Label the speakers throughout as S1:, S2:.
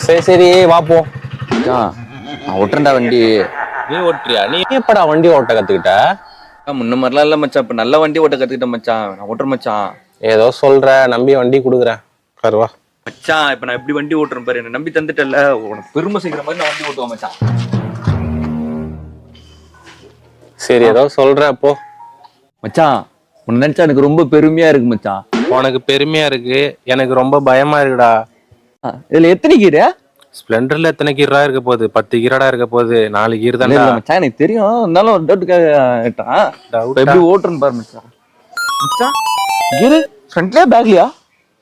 S1: சரி சரி வாப்போம்.
S2: மச்சான் நான் ஓட்டுறேன்டா வண்டி.
S1: நீ ஓட்டுறியா? நீ எப்படா வண்டி ஓட்ட கத்துக்கிட்ட?
S2: முன்ன மாதிரிலாம் இல்ல மச்சான், இப்ப நல்ல வண்டி ஓட்ட கத்துக்கிட்டேன் மச்சான். நான் ஓட்டுறேன் மச்சான்.
S1: ஏதோ சொல்ற, நம்பி வண்டி குடுக்குறேன். கருவா
S2: மச்சான் இப்ப நான் எப்படி வண்டி ஓட்டுறேன் பாரு, என்ன நம்பி தந்துட்டல, உனக்கு பெருமை செய்கிற மாதிரி நான் வண்டி ஓட்டுவேன் மச்சான்.
S1: சரி ஏதோ சொல்ற அப்போ.
S2: மச்சான் உன்னை நினைச்சா எனக்கு ரொம்ப பெருமையா இருக்கு மச்சான்.
S1: உனக்கு பெருமையா இருக்கு, எனக்கு ரொம்ப பயமா இருக்குடா.
S2: இதுல எத்தனை கீரை?
S1: ஸ்பிளெண்டர்ல எத்தனை கீரா இருக்க போகுது? 10 கீரடா இருக்க போகுது. 4 கீர் தானே
S2: மச்சான் எனக்கு தெரியும், இருந்தாலும் ஒரு டவுட்டுக்காக கேட்டான். எப்படி ஓட்டுறேன்னு பாரு மச்சான். மச்சான் கீரு ஃப்ரண்ட்லயா பேக்லயா?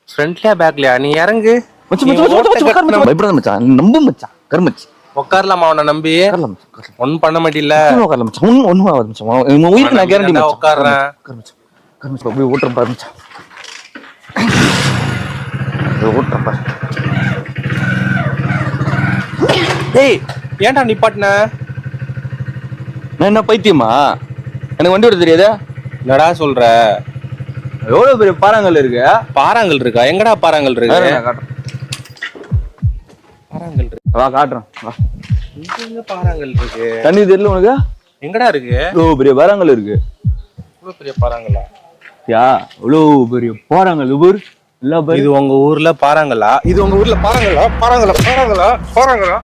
S1: ஃப்ரண்ட்லயா பேக்லயா? நீ இறங்கு.
S2: பயப்படாத மச்சான், நம்பு மச்சான். கருமச்சி
S1: உட்காரலாமா? அவனை நம்பி ஒன்னும் பண்ண மாட்டில.
S2: உயிருக்கு நான் கேரண்டி மச்சான்.
S1: உட்கார்றேன்.
S2: அப்படியே ஓட்டுறேன் பாரு மச்சான். ஓட்டுறேன் பாரு.
S1: ஏய் ஏன்டா நிப்பாட்டின?
S2: நான் என்ன பைத்தியமா? எனக்கு வண்டி ஓட்ட தெரியாதா?
S1: என்னடா சொல்ற?
S2: எவ்வளவு பெரிய பாறாங்கல் இருக்கு.
S1: பாறாங்கல் இருக்கா? எங்கடா பாறாங்கல் இருக்கு? பாறாங்கல் இருக்கு.
S2: வா காட்டுறேன் வா.
S1: எங்க பாறாங்கல் இருக்கு?
S2: தண்ணி தெரியல உனக்கு?
S1: எங்கடா இருக்கு?
S2: இவ்வளவு பெரிய பாறாங்கல் இருக்கு.
S1: இவ்வளவு பெரிய பாறாங்கலா?
S2: இவ்வளவு பெரிய பாறாங்கல் ஊர்.
S1: இது உங்க ஊர்ல பாறாங்கலா? இது உங்க ஊர்ல பாறாங்கலா? பாறாங்கலா? பாறாங்கலா? பாறாங்கலா?